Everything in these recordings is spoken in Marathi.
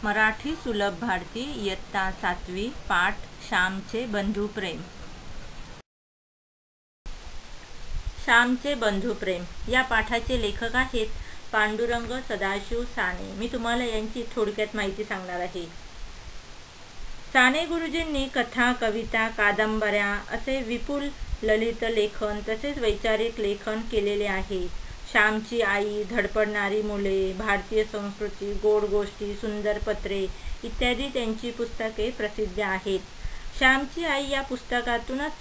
मराठी सुलभ भारती इयत्ता 7वी पाठ श्यामचे बंधुप्रेम। श्यामचे बंधुप्रेम या पाठाचे लेखक आहेत पांडुरंग सदाशिव साने। मी तुम्हाला यांची थोडक्यात माहिती सांगणार आहे। साने गुरुजींनी कथा, कविता, कादंबऱ्या असे विपुल ललित लेखन तसेच वैचारिक लेखन केलेले आहे। श्यामची आई, धडपडणारी मुले, भारतीय संस्कृती, गोड गोष्टी, सुंदर पत्रे इत्यादी त्यांची पुस्तके प्रसिद्ध आहेत। श्यामची आई या पुस्तकातूनच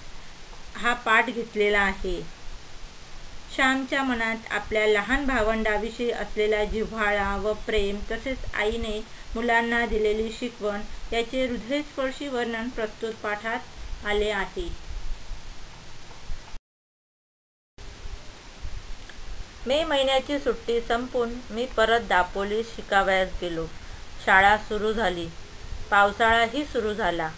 हा पाठ घेतलेला आहे। श्यामच्या मनात आपल्या लहान भावंडाविषयी असलेला जिव्हाळा व प्रेम तसेच आईने मुलांना दिलेली शिकवण याचे हृदयस्पर्शी वर्णन प्रस्तुत पाठात आले आहे। मे महिन्याची सुट्टी संपून मी परत दापोलीस शिकावयास गेलो। शाळा सुरू झाली, पावसाळाही सुरू झाला।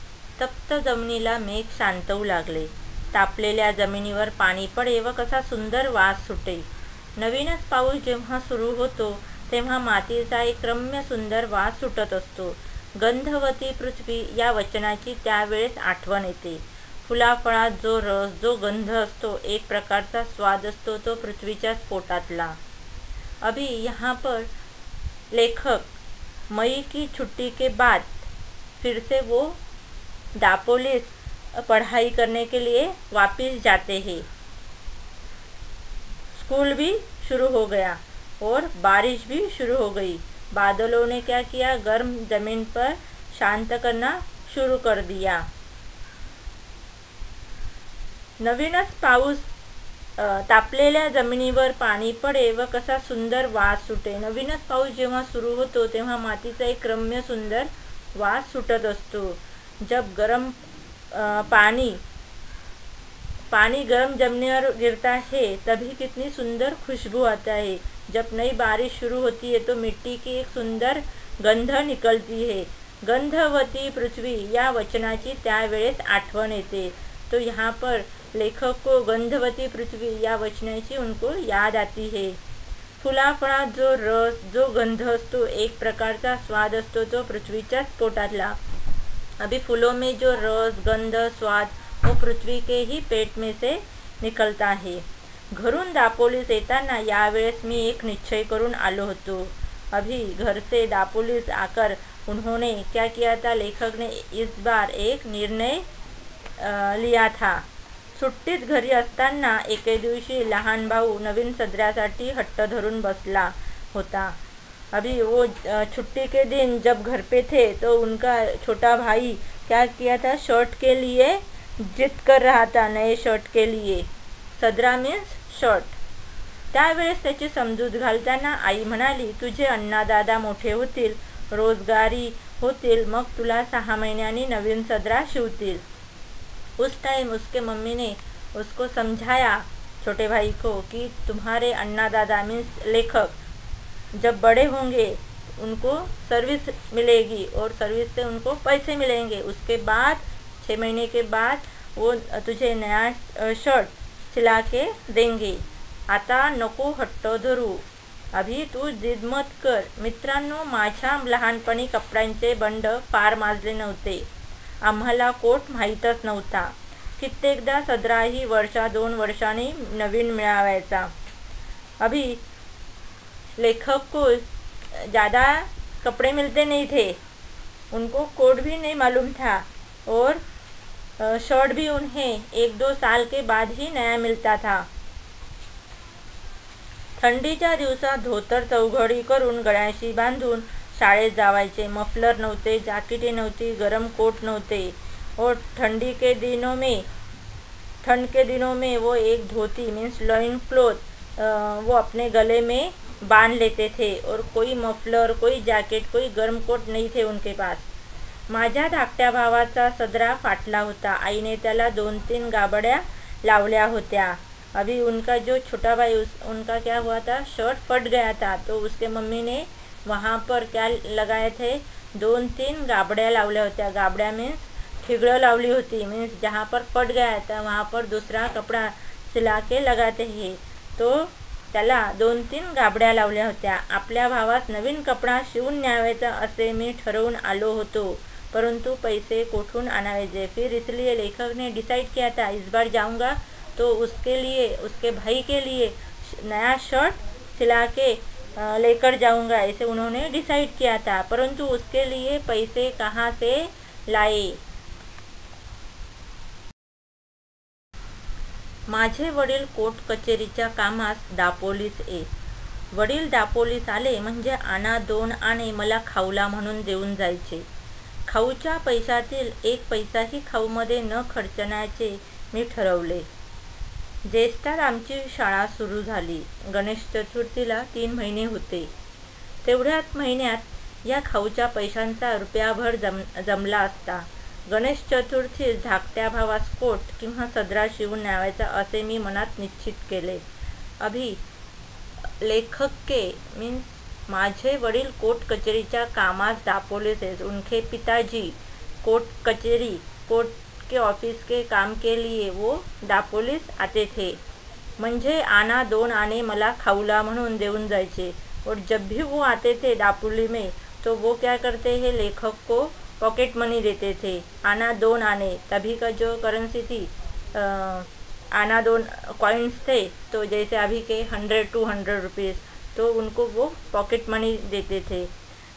तप्त जमिनीला मेघ शांतवू लागले। तापलेल्या जमिनीवर पाणी पडे व कसा सुंदर वास सुटे। नवीनच पाऊस जेव्हा सुरू होतो तेव्हा मातीचा एक रम्य सुंदर वास सुटत असतो। गंधवती पृथ्वी या वचनाची त्यावेळेस आठवण येते। फुलाफळात जो रस, जो गंध असतो, एक प्रकारचा स्वाद असतो तो पृथ्वीच्याच पोटातला। अभी यहाँ पर लेखक मई की छुट्टी के बाद फिर से वो दापोलिस पढ़ाई करने के लिए वापस जाते हैं। स्कूल भी शुरू हो गया और बारिश भी शुरू हो गई। बादलों ने क्या किया, गर्म जमीन पर शांत करना शुरू कर दिया। नवीनच पाऊस तापलेल्या जमिनीवर पाणी पडे व कसा सुंदर वास सुटे। नवीनच पाऊस जेव्हा सुरू होतो तेव्हा मातीचा एक रम्य सुंदर वास सुटत असतो। जब गरम पानी गरम जमीन पर गिरता है तभी कितनी सुंदर खुशबू आता है। जब नई बारिश शुरू होती है तो मिट्टी की एक सुंदर गंध निकलती है। गंधवती पृथ्वी या वचनाची त्यावेळेस आठवण येते। तो यहाँ पर लेखक को गंधवती पृथ्वी या वचनाची उनको याद आती है। फुलाफळात जो रस, जो गंध असतो, एक प्रकारचा स्वाद असतो तो पृथ्वीच्याच पोटातला। अभी फूलों में जो रस, गंध, स्वाद वो पृथ्वी के ही पेट में से निकलता है। घरून दापोलीस येताना यावेळेस मी एक निश्चय करून आलो होतो। अभी घर से दापोलीस आकर उन्होंने क्या किया था, लेखक ने इस बार एक निर्णय लिया था। सुट्टीत घरी असताना एके दिवशी लहान भाऊ नवीन सदऱ्यासाठी हट्ट धरून बसला होता। अभी वो छुट्टी के दिन जब घर पे थे तो उनका छोटा भाई क्या किया था, शर्ट के लिए जिद कर रहा था, नए शर्ट के लिए। सदरा मीन्स शर्ट। त्यावेळेस त्याची समजूत घालताना आई म्हणाली, तुझे अण्णा दादा मोठे होतील, रोजगारी होतील, मग तुला 6 महिन्यांनी नवीन सदरा शिवतील। उस टाइम उसके मम्मी ने उसको समझाया, छोटे भाई को, कि तुम्हारे अन्ना दादा मीन्स लेखक जब बड़े होंगे उनको सर्विस मिलेगी और सर्विस से उनको पैसे मिलेंगे। उसके बाद 6 महीने के बाद वो तुझे नया शर्ट सिला के देंगे। आता नको हट्ट धरू, अभी तू जिद मत कर। मित्रांनो, माझ्या लहानपणी कपड्यांचे बंड फार माजले नव्हते। आम्हाला कोट माहीतच नव्हता। कित्येकदा सदराही वर्षा 2 वर्षांनी नवीन मिळावायचा। अभी लेखक को ज़्यादा कपड़े मिलते नहीं थे, उनको कोट भी नहीं मालूम था और शर्ट भी उन्हें 1-2 साल के बाद ही नया मिलता था। थंडीच्या दिवसात धोतर चौघडी करून गळ्याशी बांधून शाळेत जावायचे। मफलर नव्हते, जॅकेटे नव्हती, गरम कोट नव्हते और ठंड के दिनों में वो एक धोती मीन्स लॉइन क्लोथ वो अपने गले में बांध लेते थे और कोई मफलर, कोई जॅकेट, कोई गरम कोट नहीं थे उनके पास। माझ्या धाकट्या भावाचा सदरा फाटला होता। आईने त्याला 2-3 गाबड्या लावल्या होत्या। अभी उनका जो छोटा भाई उनका क्या हुआ था, शर्ट फट गया था, तो उसके मम्मी ने वहाँ पर क्या लगाए थे, 2-3 गाबड्या लावल्या होत्या। गाबड्या मीन्स ठिगळं लावली होती, मीन्स जहाँ पर फट गया था वहाँ पर दूसरा कपड़ा सिला के लगाते हैं। तो त्याला 2-3 गाबड्या लावल्या होत्या. आपल्या भावास नवीन कपडा शिवून न्यावायचा असे मी ठरवून आलो होतो, परंतु पैसे कोठून आणायचे? फिर इसलिए लेखक ने डिसाइड किया था इस बार जाऊंगा तो उसके लिए, उसके भाई के लिए नया शर्ट सिला के लेकर जाऊंगा, ऐसे उन्होंने डिसाइड किया था. परंतु उसके लिए पैसे कहाँ से लाए? माझे वडील कोर्ट कचेरीच्या कामास दापोलीस येत. वडील दापोलीस आले म्हणजे आणा 2 आणे मला खाऊला म्हणून देऊन जायचे. खाऊच्या पैशातील 1 पैसाही खाऊमध्ये न खर्चण्याचे मी ठरवले. ज्येष्ठात आमची शाळा सुरू झाली. गणेश चतुर्थीला 3 महिने होते. तेवढ्याच महिन्यात या खाऊच्या पैशांचा रुपयाभर जमला असता. गणेश चतुर्थीस धाकट्या भावास कोट किंवा सदरा शिवून न्यावायचा असे मी मनात निश्चित केले. अभी लेखक के मीन्स माझे वडील कोर्ट कचेरीच्या कामास दापोलीस आहेत. उनके पिताजी कोर्ट के ऑफिस के काम के लिए वो दापोलीस आते थे. म्हणजे आना 2 आने मला खाऊला म्हणून देऊन जायचे. और जब भी वो आते थे दापोली में तो वो क्या करते हैं, लेखक को पॉकेट मनी देते थे. आना 2 आने, तभी का जो करेंसी थी, आना 2 कॉइन्स थे, तो जैसे अभी के 100-200 रुपीज़, तो उनको वो पॉकेट मनी देते थे.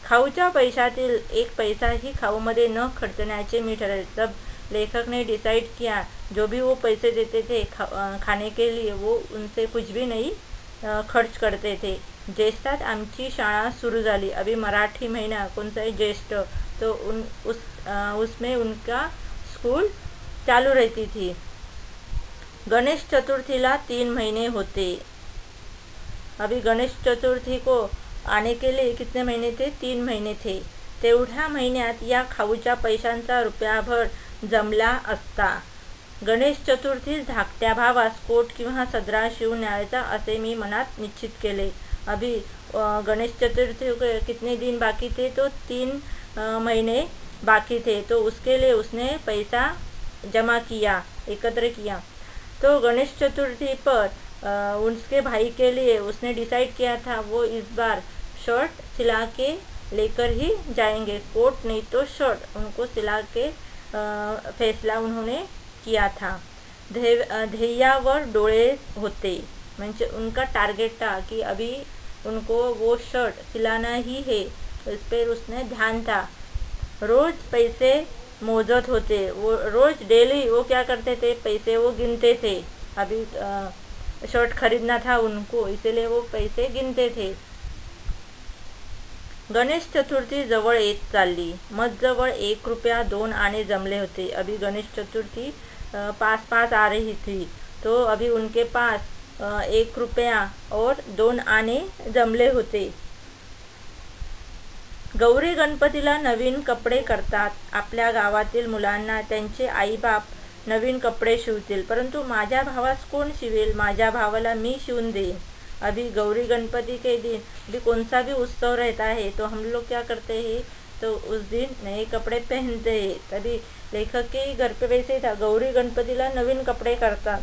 खाऊच्या पैशातील 1 पैसाही खाऊमध्ये न खर्चण्याचे मी ठरवले. तब लेखक ने डिसाइड किया जो भी वो पैसे देते थे खाने के लिए, वो उनसे कुछ भी नहीं खर्च करते थे. ज्येष्ठात आमची शाळा सुरू झाली. अभी मराठी महीना कौन सा है, ज्येष्ठ, तो उसमें उनका स्कूल चालू रहती थी. गणेश चतुर्थीला 3 महीने होते. अभी गणेश चतुर्थी को आने के लिए कितने महीने थे? 3 महीने थे. तेवढ्या महिन्यात या खाऊच्या पैशांचा रुपयाभर जमला असता. गणेश चतुर्थीस धाकट्या भावास कोट किंवा सदरा शिवून न्यावायचा असे मी मनात निश्चित केले. अभी गणेश चतुर्थी के कितने दिन बाकी थे? तो 3 महीने बाकी थे. तो उसके लिए उसने पैसा जमा किया, एकत्र किया. तो गणेश चतुर्थी पर उसके भाई के लिए उसने डिसाइड किया था वो इस बार शर्ट सिला के लेकर ही जाएंगे. कोट नहीं तो शर्ट उनको सिला के फैसला उन्होंने किया था. ध्येयावर डोळे होते, म्हणजे उनका टारगेट था कि अभी उनको वो शर्ट सिलाना ही है, इस पर उसने ध्यान था. रोज़ पैसे मोजत होते. वो रोज़ डेली वो क्या करते थे, पैसे वो गिनते थे. अभी शर्ट खरीदना था उनको, इसलिए वो पैसे गिनते थे. गणेश चतुर्थी जवळ येत चालली. मजजवळ 1 रुपया 2 आने जमले होते. अभी गणेश चतुर्थी पास आ रही थी, तो अभी उनके पास 1 रुपया और 2 आने जमले होते. गौरी गणपतीला नवीन कपडे करतात. आपल्या गावातील मुलांना त्यांचे आईबाप नवीन कपडे शिवतील, परंतु माझ्या भावास कोण शिवेल? माझ्या भावाला मी शिवून देईन. अभी गौरी गणपति के दिन भी कौन सा भी उत्सव रहता है तो हम लोग क्या करते हैं, तो उस दिन नए कपड़े पहनते हैं. तभी लेखक के घर पे वैसे था, गौरी गणपतीला नवीन कपडे करतात,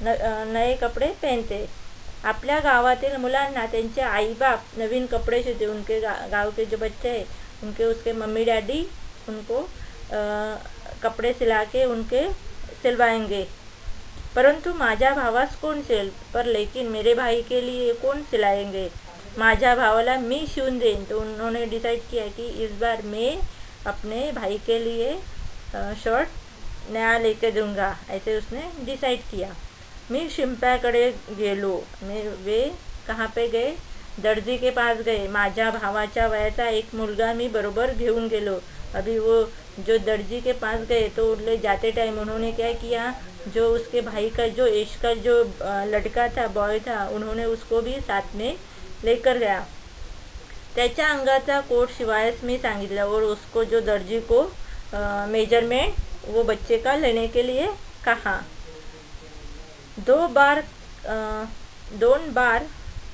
नए कपडे पहनते. आपल्या गावातील मुलांना त्यांचे आईबाप नवीन कपड़े शिवते. उनके गाँव के जो बच्चे हैं उनके उसके मम्मी डैडी उनको कपड़े सिला के उनके सिलवाएंगे. परंतु माझ्या भावास कोण सिल, पर लेकिन मेरे भाई के लिए कौन सिलाएंगे? माझ्या भावाला मी शिवून दें. तो उन्होंने डिसाइड किया कि इस बार मैं अपने भाई के लिए शर्ट नया लेके दूंगा, ऐसे उसने डिसाइड किया. मी शिंप्याकडे गेलो. वे कहाँ पे गए? दर्जी के पास गए. माझ्या भावाच्या वयाचा एक मुलगा मी बरोबर घेऊन गेलो. अभी वो जो दर्जी के पास गए तो ले जाते टाइम उन्होंने क्या किया, जो उसके भाई का जो एज का जो लड़का था, बॉय था, उन्होंने उसको भी साथ में लेकर गया. त्याच्या अंगाचा कोट शिवायस मी सांगितलं और उसको जो दर्जी को मेजरमेंट वो बच्चे का लेने के लिए कहा. 2 बार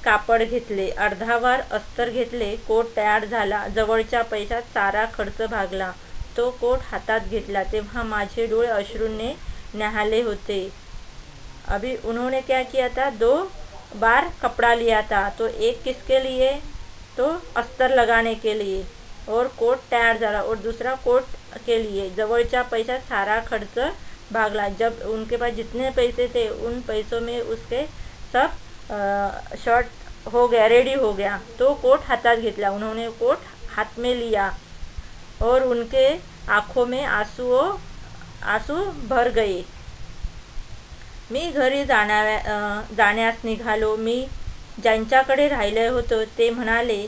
कापड घेतले, अर्धा बार अस्तर घेतले. कोट तयार झाला. जवळच्या पैशात सारा खर्च भागला. तो कोट हातात घेतला तेव्हा माझे डोळे अश्रूने न्हाले होते. अभी उन्होंने क्या किया था, 2 बार कपड़ा लिया था, तो एक किसके लिए, तो अस्तर लगाने के लिए, और कोट तयार झाला, और दूसरा कोट के लिए। जवळच्या पैसा सारा खर्च भागला। जब उनके पास जितने पैसे थे उन पैसों में उसके सब शर्ट हो गया, रेडी हो गया। तो कोट हातात घेतला, उन्होंने कोट हाथ में लिया और उनके आँखों में आंसू भर गए। मी घरी जाण्यास निघालो। मी ज्यांच्याकडे राहिले होतो ते म्हणाले,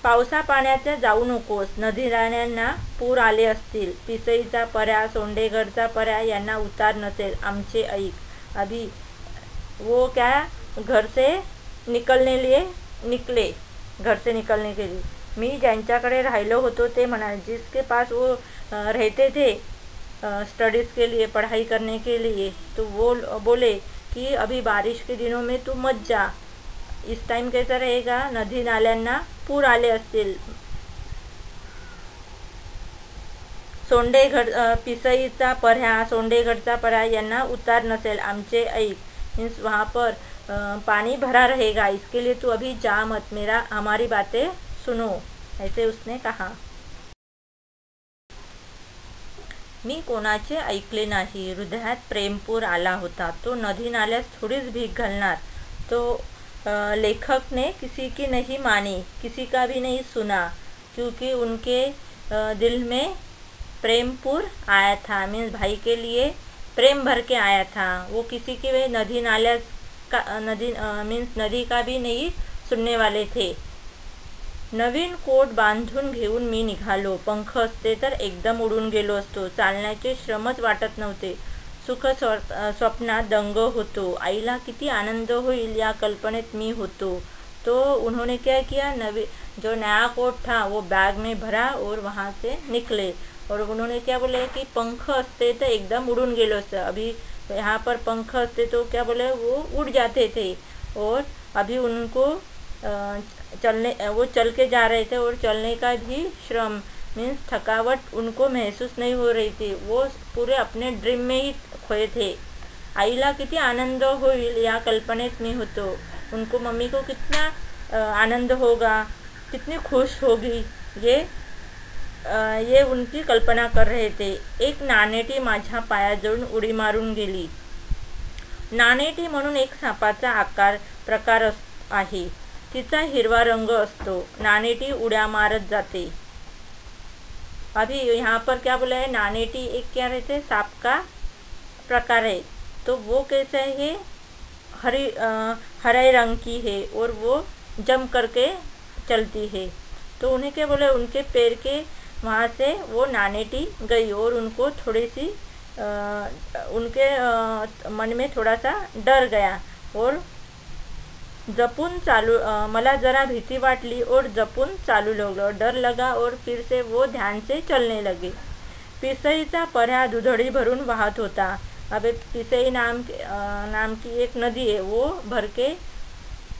पावसा पाण्यात जाऊ नकोस, नदीनाल्यांना पूर आले असतील। पिसईचा पर्या, सोंडेगडचा पर्या यांना उतार नसेल, आमचे ऐक। अभी वो क्या घर से निकले घर से निकलने के लिए। मी ज्यांच्याकडे राहिलो होतो ते म्हणाले, जिसके पास वो रहते थे स्टडीज़ के लिए, पढ़ाई करने के लिए, तो वो बोले कि अभी बारिश के दिनों में तू मत जा। इस टाइम कैसा रहेगा, नदी नाल्यांना पूर आले असतील। पिसईचा पर्या, सोंडेगडचा पर्या यांना उतार नसेल, आमचे ऐक। मीन्स वहाँ पर पानी भरा रहेगा, इसके लिए तू अभी जा मत, हमारी बातें सुनो, ऐसे उसने कहा। मी कोणाचे ऐकले नाही। हृदयात प्रेमपूर आला होता। तो नदी नाल्यात थोडीच भीक घालणार। तो लेखक ने किसी की नहीं मानी, किसी का भी नहीं सुना, क्योंकि उनके दिल में प्रेमपूर आया था। मीन्स भाई के लिए प्रेम भर के आया था। वो किसी के वे नदी नाल्या का मीन्स नदी का भी नहीं सुनने वाले थे। नवीन कोट बांधून घेऊन मी निघालो। पंख असते तर एकदम उडून गेलो असतो। चालण्याचे श्रमच वाटत नव्हते। सुख स्वप्नात दंग होतो। आईला किती आनंद होईल या कल्पनेत मी होतो। तो उन्होंने क्या किया, जो नया कोट था वो बैग में भरा और वहाँ से निकले। और उन्होंने क्या बोले कि पंख असते तो एकदम उड़ून गेलो असतं। अभी यहाँ पर पंख असते तो क्या बोले, वो उड़ जाते थे। और अभी उनको वो चल के जा रहे थे और चलने का भी श्रम मीन्स थकावट उनको महसूस नहीं हो रही थी। वो पूरे अपने ड्रीम में ही खोए थे। आईला किती आनंद होईल या कल्पनेत मी होतो। उनको मम्मी को कितना आनंद होगा, कितनी खुश होगी, ये उनकी कल्पना कर रहे थे। एक नानेटी माझ्या पायाजवळून उडी मारून गेली। नानेटी म्हणून एक सापाचा प्रकार आहे। तिचा हिरवा रंग असतो। नानेटी उड्या मारत जाते। अभी यहाँ पर क्या बोला है, नानेटी एक क्या रहते, सांप का प्रकार है। तो वो कैसा है, हरे रंग की है और वो जम करके चलती है। तो उन्हें क्या बोले, उनके पैर के वहाँ से वो नानेटी गई और उनको थोड़ी सी उनके मन में थोड़ा सा डर गया और जपून मला जरा भीति वाटली और जपून चालू लगलो। डर लगा और फिर से वो ध्यान से चलने लगे। पिसईचा पर्या दुधड़ी भरून वाहत होता। अब पिसई नाम की एक नदी है, वो भर के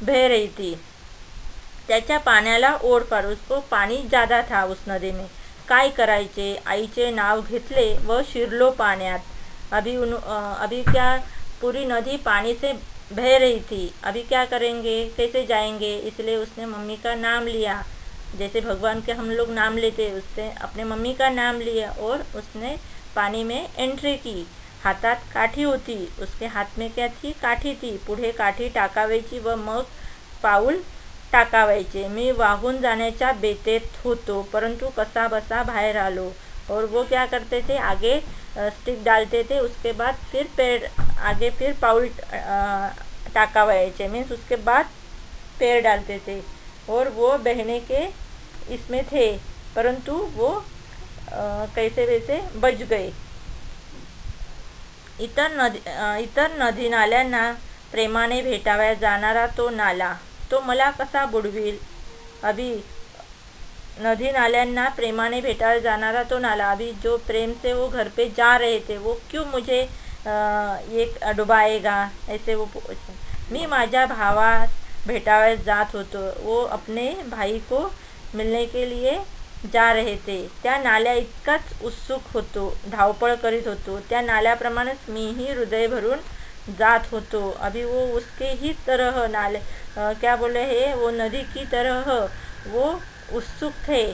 बह रही थी। त्याच्या पाण्याला ओढ पार, उसको पाणी ज़्यादा था उस नदी में। काय करायचे, आईचे नाव घेतले व शिरलो पाण्यात। अभी क्या, पूरी नदी पानी से बह रही थी। अभी क्या करेंगे, कैसे जाएंगे, इसलिए उसने मम्मी का नाम लिया। जैसे भगवान के हम लोग नाम लेते, उसने अपने मम्मी का नाम लिया और उसने पानी में एंट्री की। हातात काठी होती, उसके हाथ में क्या थी, काठी थी। पुढे काठी टाकावायची व मग पाऊल टाकावायचे। मी वाहून जाण्याच्या बेतेत होतो, परंतु कसा बसा बाहेर आलो। और वो क्या करते थे, आगे स्टिक डालते थे, उसके बाद फिर आगे फिर पाउल टाकावायचे, मीन्स उसके बाद पैर डालते थे। और वो बहने के इसमें थे, परंतु वो कैसे वैसे बच गए। इतर नदी नाल्यांना प्रेमाने भेटावया जाणारा तो नाला, तो मला कसा बुडवील। अभी नदी नाल्यांना प्रेमाने भेटावया जाणारा तो नाला, अभी जो प्रेम से वो घर पे जा रहे थे, वो क्यों मुझे ये डुबाएगा, ऐसे वो मी माझ्या भावास भेटावया जात होतो। वो अपने भाई को मिलने के लिए जा रहे थे। त्या नाल्या इतकाच उत्सुक होतो, धावपळ करीत होतो। त्या नाल्याप्रमाणेच मीही हृदय भरून जात हो तो अभी वो उसके ही तरह नाले क्या बोले है, वो नदी की तरह वो उत्सुक थे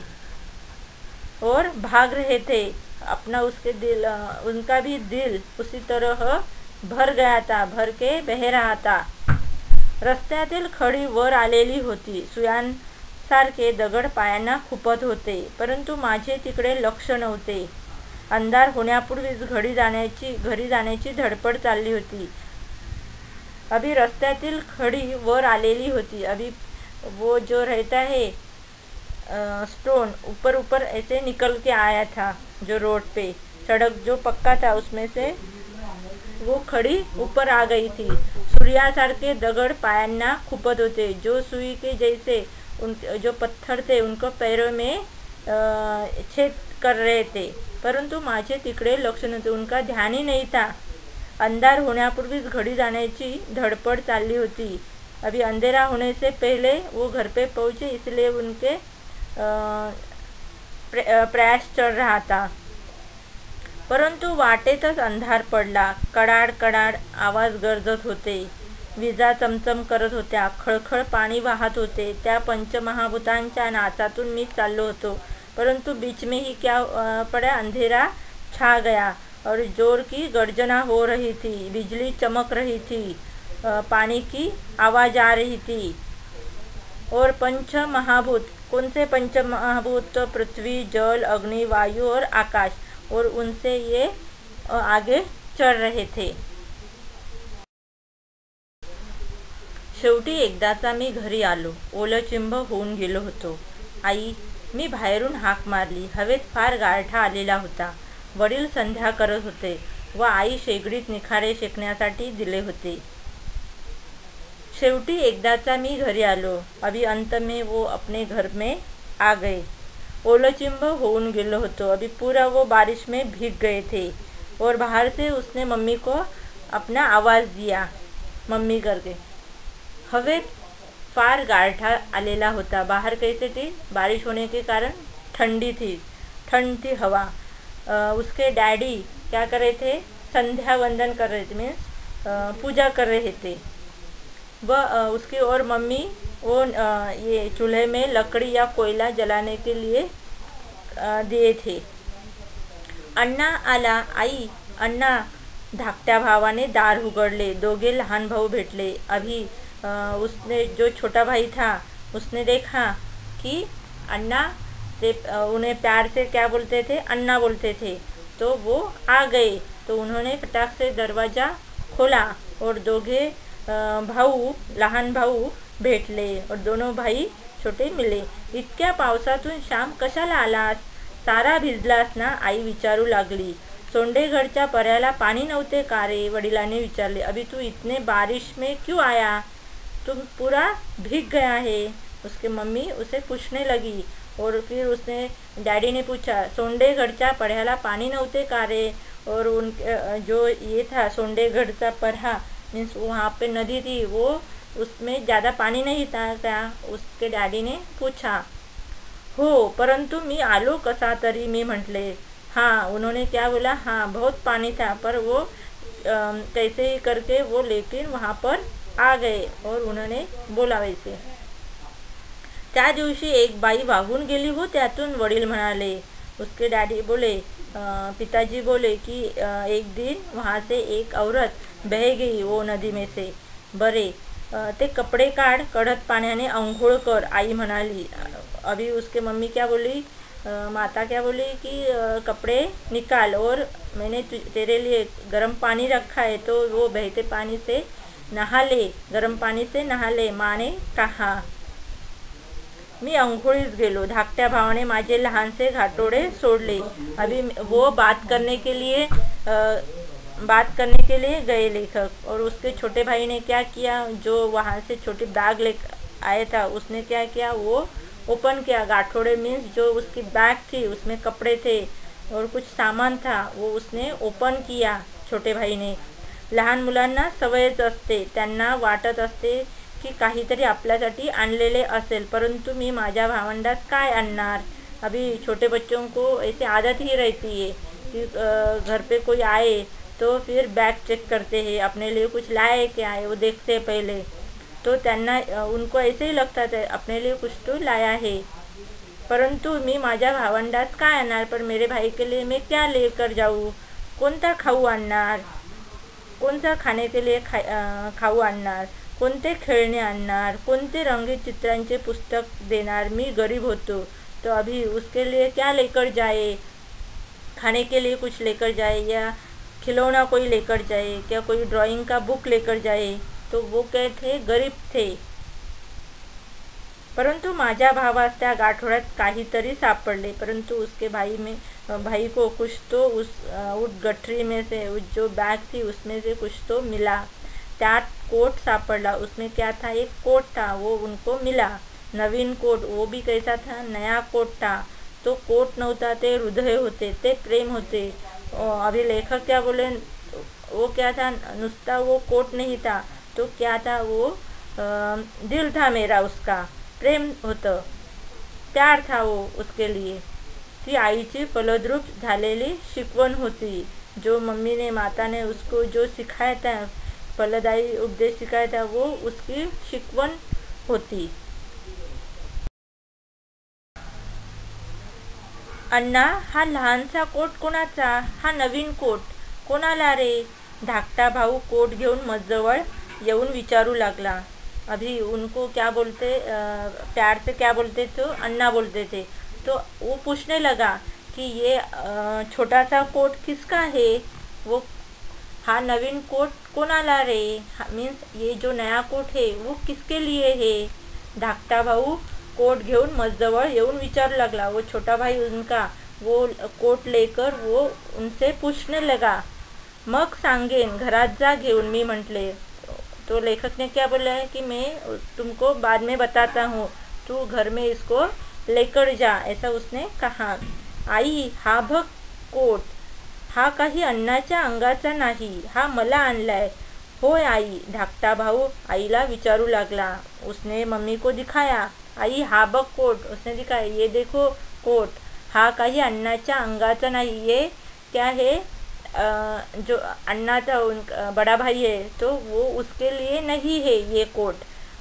और भाग रहे थे। अपना उसके दिल उनका भी दिल उसी तरह भर गया था, भर के बह रहा था। रस्त्यातील खडी वर आलेली होती, सुयांसारखे दगड पायांना खुपत होते, परंतु माझे तिकडे लक्ष नव्हते. अंधार होण्यापूर्वीच घरी जाण्याची धडपड चालली होती. अभी रस्त्यातील खडी वर आलेली होती. अभी वो जो रहता है स्टोन ऊपर ऊपर ऐसे निकल के आया था, जो रोड पे सड़क जो पक्का था उसमें से वो खड़ी ऊपर आ गई थी. सूर्यासारखे दगड पायांना खुपत होते, जो सुई के जैसे जो पत्थर थे उनको पैरों में छेद कर रहे थे, परंतु माझे तिकडे लक्ष नव्हते, उनका ध्यान ही नहीं था. अंधार होण्यापूर्वीच घरी जाण्याची धडपड चालली होती. अभी अंधेरा होने से पहले वो घर पे पहुँचे, इसलिए उनके प्रयास चल रहा था. परंतु वाटेतच अंधार पडला. कडाड कडाड आवाज गरजत होते, विजा चमचम करत होत्या, खळखळ पाणी वाहत होते. त्या पंचमहाभूतांच्या नाचातून मी चाललो होतो, परंतु बीच में ही क्या पड़ा, अंधेरा छा गया और जोर की गर्जना हो रही थी, बिजली चमक रही थी, पानी की आवाज़ आ रही थी. और पंचमहाभूत, कौन से पंचमहाभूत? पृथ्वी, जल, अग्नि, वायु और आकाश, और उनसे ये आगे चल रहे थे. शेवटी एकदाचा मी घरी आलो. ओलचिंब होऊन गेलो होतो. आई, मी बाहेरून हाक मारली. हवेत फार गारठा आलेला होता. वडील संध्या करत होते व आई शेगडीत निखारे शेकण्यासाठी दिले होते. शेवटी एकदाचा मी घरी आलो. अभी अंत में वो अपने घर में आ गए. ओलचिंब होऊन गेलो होतो. अभी पूरा वो बारिश में भीग गए थे और बाहर से उसने मम्मी को अपना आवाज़ दिया, मम्मी करके. हवेत फार गारठा आलेला होता. बाहर कैसे थी, बारिश होने के कारण ठंड थी हवा. उसके डैडी क्या कर रहे थे, संध्या वंदन कर रहे थे, मीन्स पूजा कर रहे थे. वह उसकी और मम्मी वो ये चूल्हे में लकड़ी या कोयला जलाने के लिए दिए थे. अण्णा आला. आई, अण्णा. धाकट्या भावाने दार उघडले. दोघे लहान भाऊ भेटले. अभी उसने जो छोटा भाई था उसने देखा कि अन्ना से उन्हें प्यार से क्या बोलते थे, अन्ना बोलते थे, तो वो आ गए. तो उन्होंने फटाक से दरवाज़ा खोला और दोघे भाऊ, लहान भाऊ भेटले और दोनों भाई छोटे मिले. इतक्या पावसातून श्याम कशाला आलास? सारा भिजलास ना? आई विचारू लागली. सोंडेगडच्या पर्याला पाणी नव्हते का रे? वडिलांनी विचारले. अभी तू इतने बारिश में क्यों आया? तुम पूरा भीग गया है. उसके मम्मी उसे पूछने लगी और फिर उसने डैडी ने पूछा, सोंडेगडच्या पर्याला पाणी नव्हते का रे? और उनके जो ये था सोंडेगडचा पर्हा, मीन्स वहाँ पे नदी थी, वो उसमें ज़्यादा पानी नहीं था क्या? उसके डैडी ने पूछा. हो, परंतु मी आलो कसा तरी, मी म्हटले. हाँ, उन्होंने क्या बोला, हाँ बहुत पानी था, पर वो कैसे ही करके वो लेकिन वहाँ पर आ गए और उन्होंने बोला वैसे. त्या दिवशी एक बाई वाहून गेली हो त्यातून, वडील म्हणाले. उसके डैडी बोले, पिताजी बोले कि एक दिन वहाँ से एक औरत बह गई वो नदी में से. बरे, ते कपडे काढ, कडक पाण्याने अंघोळ कर, आई म्हणाली. अभी उसके मम्मी क्या बोली, माता क्या बोली कि कपड़े निकाल और मैंने तेरे लिए गर्म पानी रखा है, तो वो बहते पानी से नहा ले, गर्म पानी से नहा ले, माँ ने कहा. मी अंघोळीस गेलो. धाकट्या भावाने माझे लहानसे घाटोडे सोडले. अभी वो बात करने के लिए गए लेखक. और उसके छोटे भाई ने क्या किया, जो वहाँ से छोटी बैग ले आया था, उसने क्या किया, वो ओपन किया. गाठोड़े मीन्स जो उसकी बैग थी उसमें कपड़े थे और कुछ सामान था, वो उसने ओपन किया छोटे भाई ने. लहान मुलांना सवयच असते, त्यांना वाटत असते की काहीतरी आपल्यासाठी आणलेले असेल, परंतु मी माझ्या भावंडात काय आणणार. अभी छोटे बच्चों को ऐसी आदत ही रहती है कि घर पे कोई आए तो फिर बैग चेक करते हैं, अपने लिए कुछ लाए क्या है वो देखते हैं पहले। तो त्यांना उनको ऐसे ही लगता था अपने लिए कुछ तो लाया है, परंतु मी माझ्या भावंडास काय आणणार, पर मेरे भाई के लिए मैं क्या लेकर जाऊँ, कोणता खाऊ आणणार, कोणता खाने के लिए खाऊ आणणार, कोणते खेळणे आणणार, कोणते रंगीत चित्रांचे पुस्तक देणार, मी गरीब होतो तो अभी उसके लिए क्या लेकर जाए, खाने के लिए कुछ लेकर जाए या खिलौना कोई लेकर जाए, क्या कोई ड्राइंग का बुक लेकर जाए। तो वो क्या थे, गरीब थे। परंतु माझ्या भावास त्या गाठोड्यात काहीतरी सापडले, परंतु उसके भाई को कुछ तो उस गठरी में से, उस जो बैग थी उसमें से कुछ तो मिला। त्यात कोट सापडला, उसमें क्या था, एक कोट था, वो उनको मिला, नवीन कोट, वो भी कैसा था, नया कोट था। तो कोट नव्हता, ते हृदय होते, ते प्रेम होते। अभी लेखक क्या बोले, वो क्या था, नुसता वो कोट नहीं था, तो क्या था, वो दिल था मेरा, उसका प्रेम होतं, प्यार था वो उसके लिए। ती आईची फलद्रूप झालेली शिकवण होती, जो मम्मी ने, माता ने उसको जो सिखाया था, फलदायी उपदेश सिखाया था, वो उसकी शिकवण होती। अण्णा, हा लहानसा कोट कोणाचा, हा नवीन कोट कोणाला रे, धाकटा भाऊ कोट घेऊन मजजवळ येऊन विचारू लागला। अभी उनको क्या बोलते, प्यार से क्या बोलते थे, अन्ना बोलते थे। तो वो पूछने लगा कि ये छोटा सा कोट किसका है, वो हा नवीन कोट कोणाला रे, मीन्स ये जो नया कोट है वो किसके लिए है। धाकटा भाऊ कोट घेऊन मजजवळ येऊन विचारू लागला। वो छोटा भाई उनका वो कोट लेकर वो उनसे पूछने लगा। मग सांगेन, घरात जा घेऊन, मी म्हटले। तो लेखक ने क्या बोला है कि मैं तुमको बाद में बताता हूँ, तू घर में इसको लेकर जा, ऐसा उसने कहा। आई, हा बघ कोट, हा काही अन्नाच्या अंगाचा नाही, हा मला आणलाय। होय आई, धाकटा भाऊ आईला विचारू लागला। उसने मम्मी को दिखाया। आई, हा बघ कोट, उसने दिखाया, ये देखो कोट, हा काही अन्नाच्या अंगाचा नाही, ये क्या है, जो अन्ना था उनका बड़ा भाई है, तो वो उसके लिए नहीं है ये कोट,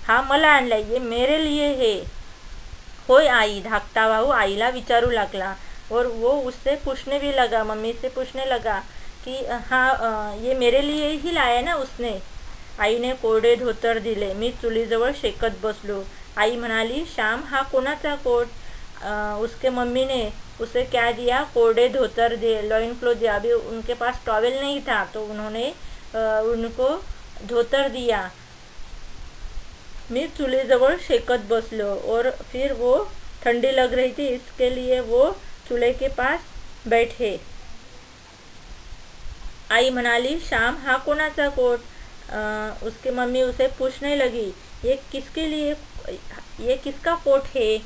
हा मला आणलाय, ये मेरे लिए है। होय आई, धाकटा भाऊ आईला विचारू लागला, और वो उससे पूछने भी लगा, मम्मी से पूछने लगा कि हाँ ये मेरे लिए ही लाया ना उसने। आईने कोरडे धोतर दिले, मी चुलीजवळ शेकत बसलो। आई म्हणाली, श्याम, हा कोणाचा कोट। उसके मम्मी ने उसे क्या दिया, कोरडे धोतर दिए, लॉइन क्लोथ दिया। अभी उनके पास टॉवेल नहीं था, तो उन्होंने उनको धोतर दिया। मैं चूल्हे शेकत बसलो, और फिर वो ठंडी लग रही थी, इसके लिए वो चूल्हे के पास बैठे। आई म्हणाली, श्याम, हा कोणाचा कोट। उसके मम्मी उसे पूछने लगी, ये किसके लिए, ये किसका कोट है।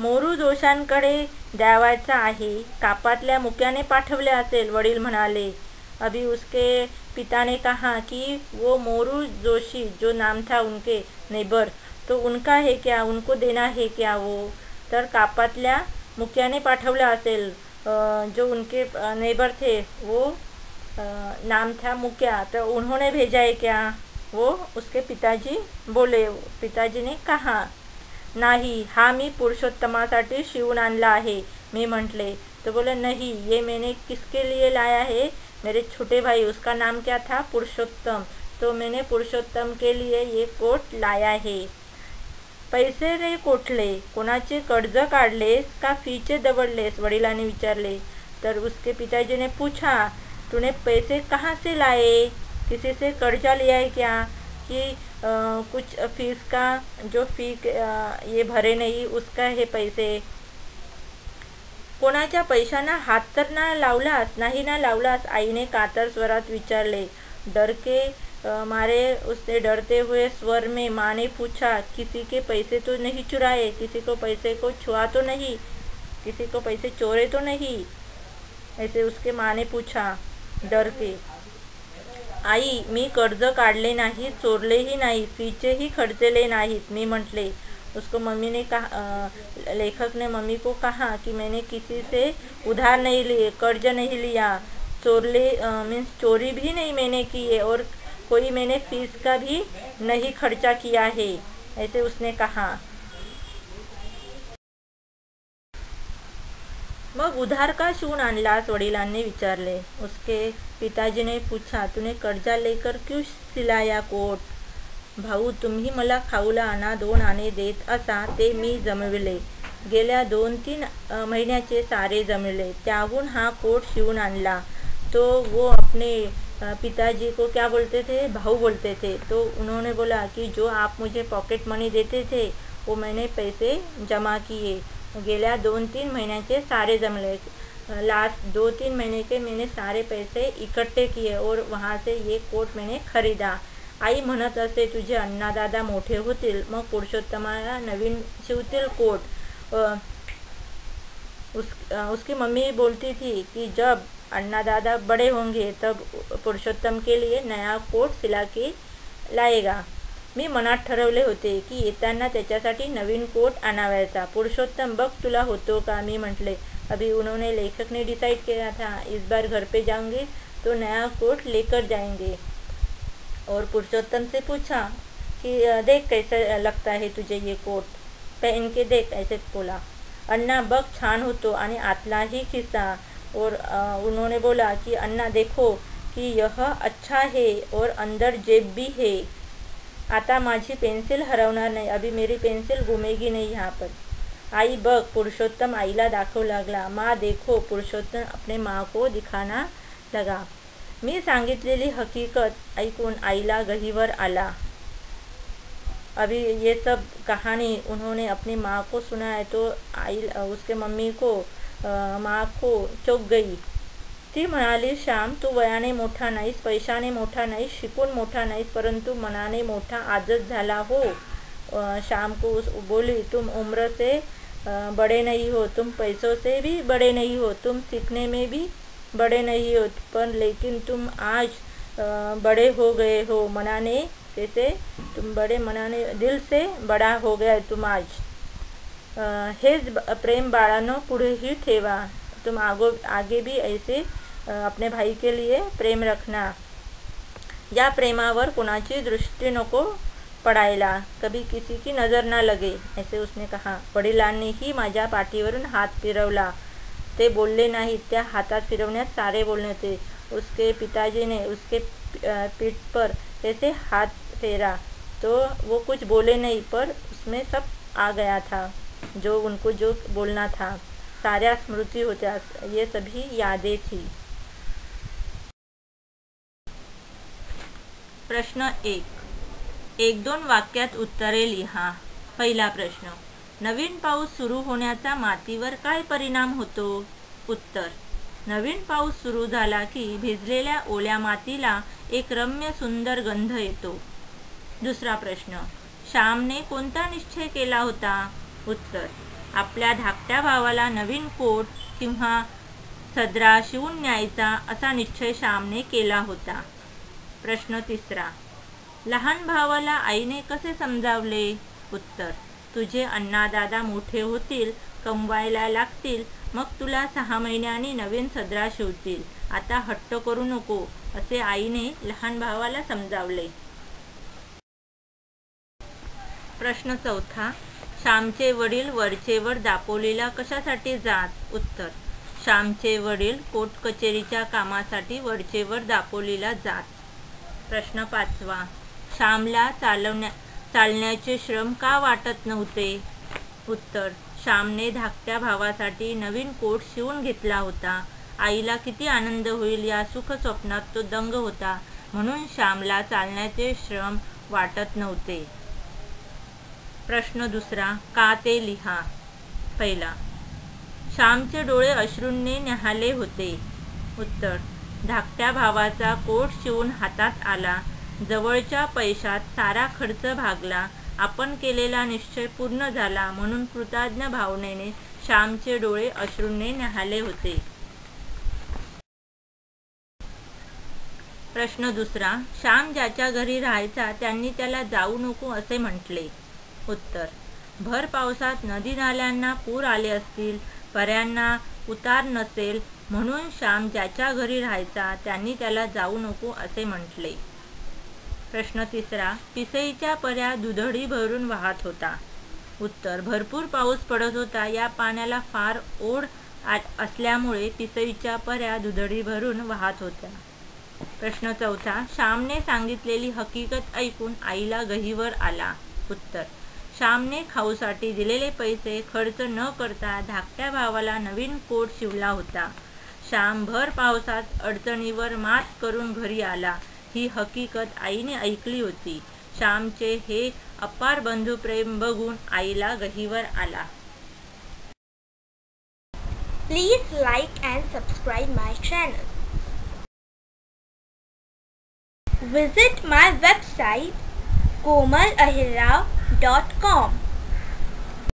मोरू जोशांकडे द्यावायचा आहे, कापातल्या मुक्याने पाठवले असेल, वडील म्हणाले। अभी उसके पिता ने कहा कि वो मोरू जोशी, जो नाम था उनके नेबर, तो उनका है क्या, उनको देना है क्या वो। तर कापातल्या मुक्याने पाठवले असेल, जो उनके नेबर थे वो नाम था मुक्या, तो उन्होंने भेजा है क्या, वो उसके पिताजी बोले। पिताजी ने कहा, नाही, हा मी पुरुषोत्तमासाठी शिवून आणला आहे, मी म्हटले। तो बोले, नहीं, ये मैंने किसके लिए लाया है, मेरे छोटे भाई, उसका नाम क्या था, पुरुषोत्तम, तो मैंने पुरुषोत्तम के लिए ये कोट लाया है। पैसे रे कोठले, कोणाचे कर्ज काढलेस का फीचे दबडलेस, वडिलांनी विचारले। तर उसके पिताजी ने पूछा, तूने पैसे कहाँ से लाए, किसी से कर्जा लिया है क्या, कि कुछ फीस का, जो फी ये भरे नहीं उसका है पैसे। कोणाच्या पैशांना हात तर ना लावलास, नाही ना लावलास, आईने कातर स्वरात विचारले। डर के मारे उसने डरते हुए स्वर में माँ ने पूछा, किसी के पैसे तो नहीं चुराए, किसी को पैसे को छुआ तो नहीं, किसी को पैसे चोरे तो नहीं, ऐसे उसके माँ ने पूछा डर के। आई, मी कर्ज काढले नाही, चोरलेही नाही, फीचेही खर्चले नाहीत, मी म्हटले। उसको मम्मी ने कहा, लेखक ने मम्मी को कहा कि मैंने किसी से उधार नहीं लिए, कर्ज नहीं लिया, मीन्स चोरी भी नहीं मैंने की है और कोई मैंने फीस का भी नहीं खर्चा किया है, ऐसे उसने कहा। मग उधार का शिवून आणलास, वडिलांनी विचारले। उसके पिताजीने पूछा, तूने कर्जा लेकर क्यों सिलाया कोट? भाऊ, तुम्ही मला खाऊला आणा 2 आणे देत असा, ते मी जमविले। गेल्या 2-3 महिन्याचे सारे जमले, त्याहून हा कोट शिवून आणला। तो वो अपने पिताजी को क्या बोलते थे, भाऊ बोलते थे। तो उन्होंने बोला कि जो आप मुझे पॉकेट मनी देते थे वो मैंने पैसे जमा किए, गेल्या 2-3 महीन्याचे सारे जमले। लास्ट 2-3 महीने के मैंने सारे पैसे इकट्ठे किए और वहाँ से ये कोट मैंने खरीदा। आई म्हणत असे, तुझे अण्णा दादा मोठे होतील मग पुरुषोत्तमाला नवीन शिवतील कोट। उसकी मम्मी बोलती थी कि जब अन्ना दादा बड़े होंगे तब पुरुषोत्तम के लिए नया कोट सिला के लाएगा। मी मनात ठरवले होते की येताना त्याच्यासाठी नवीन कोट आणावयाचा। पुरुषोत्तम बघ तुला होतो का? मी म्हटले। अभी उन्होंने लेखक ने डिसाइड किया था, इस बार घर पे जाऊंगे तो नया कोट लेकर जाएंगे। और पुरुषोत्तम से पूछा कि देख कैसा लगता है तुझे ये कोट, पहन के देख, ऐसे बोला। अन्ना बघ छान होतो आणि आतलाही खिसा। और उन्होंने बोला कि अन्ना देखो कि यह अच्छा है और अंदर जेब भी है। आता माझी पेन्सिल हरवणार नाही, अभी मेरी पेन्सिल घुमेगी नहीं यहाँ पर। आई बघ, पुरुषोत्तम आईला दाखवू लागला। माँ देखो, पुरुषोत्तम अपने माँ को दिखाना लगा। मी सांगितलेली हकीकत ऐकून आईला गहीवर आला। अभी ये सब कहानी उन्होंने अपनी माँ को सुनाया तो आई उसके मम्मी को माँ को चौक गई। ती म्हणाली, श्याम, तू वयाने मोठा नाहीस, पैशाने मोठा नाहीस, शिकून मोठा नाहीस, परंतु मनाने मोठा आजच झाला हो। शाम को बोली, तुम उम्र से बड़े नहीं हो, तुम पैसों से भी बड़े नहीं हो, तुम सीखने में भी बड़े नहीं हो, पर लेकिन तुम आज बड़े हो गए हो मनाने। कैसे? तुम बड़े मनाने, दिल से बड़ा हो गया तुम आज। हेच प्रेम बाळांनो पुढेही ठेवा, तुम आगे भी ऐसे अपने भाई के लिए प्रेम रखना। या प्रेमावर कोणाची दृष्टी नको पडायला, कभी किसी की नजर ना लगे, ऐसे उसने कहा। वडिलांनीही माझ्या पाठीवरून हात फिरवला। ते बोलले नाही, त्या हातात फिरवण्यात सारे बोलणे होते। उसके पिताजी ने उसके पीठ पर ऐसे हाथ फेरा तो वो कुछ बोले नहीं, पर उसमें सब आ गया था जो उनको जो बोलना था। साऱ्या स्मृति होत्या, ये सभी यादें थी। प्रश्न 1-2 वाक्यात उत्तरे लिहा। पहिला प्रश्न, नवीन पाऊस सुरू होण्याचा मातीवर काय परिणाम होतो? उत्तर, नवीन पाऊस सुरू झाला की भिजलेल्या ओल्या मातीला एक रम्य सुंदर गंध येतो। दुसरा प्रश्न, श्यामने कोणता निश्चय केला होता? उत्तर, आपल्या धाकट्या भावाला नवीन कोट किंवा सदरा शिवून न्यायचा असा निश्चय श्यामने केला होता। प्रश्न तिसरा, लहान भावाला आईने कसे समजावले? उत्तर, तुझे अण्णा दादा मोठे होतील, कमवायला लागतील, मग तुला 6 महिन्यांनी नवीन सदरा शिवतील, आता हट्ट करू नको, असे आईने लहान भावाला समजावले। प्रश्न चौथा, श्यामचे वडील वरचेवर दापोलीला कशासाठी जात? उत्तर, श्यामचे वडील कोर्ट कचेरीच्या कामासाठी वरचेवर दापोलीला जात। प्रश्न पाचवा, श्यामला चालण्याचे श्रम का वाटत नव्हते? उत्तर, श्यामने धाकट्या भावासाठी नवीन कोट शिवून घेतला होता। आईला किती आनंद होईल या सुख स्वप्नात तो दंग होता, म्हणून श्यामला चालण्याचे श्रम वाटत नव्हते। प्रश्न दुसरा, का ते लिहा। पहिला, श्यामचे डोळे अश्रूंनी न्हाले होते। उत्तर, धाकट्या भावाचा कोट शिवून हातात आला, जवळच्या पैशात सारा खर्च भागला, आपण केलेला निश्चय पूर्ण झाला, म्हणून कृतज्ञ भावनेने श्यामचे डोळे अश्रूंनी न्हाले होते। प्रश्न दुसरा, श्याम ज्याच्या घरी राहायचा त्यांनी त्याला जाऊ नको असे म्हटले। उत्तर, भर पावसात नदी नाल्यांना पूर आले असतील, पर्यांना उतार नसेल, म्हणून श्याम ज्याच्या घरी राहायचा त्यांनी त्याला जाऊ नको असे म्हटले. प्रश्न 3. पिसईच्या पर्या दुधडी भरून वाहत होता. उत्तर: भरपूर पाऊस पडत होता. या पाण्याला फार ओढ असल्यामुळे पिसईच्या पर्या दुधडी भरून वाहत होत्या. प्रश्न 4. श्यामने सांगितलेली हकीकत ऐकून आईला गहिवर आला. उत्तर: श्यामने खाऊसाठी दिलेले पैसे खर्च न करता धाकट्या भावाला नवीन कोट शिवला होता. श्याम भर पावसात अडचणीवर मात करून घरी आला. ही हकीकत आईने ऐकली होती. श्यामचे हे अपार बंधुप्रेम बघून आईला गहिवर आला. Please like and subscribe my channel. Visit my website komalahirrao.com.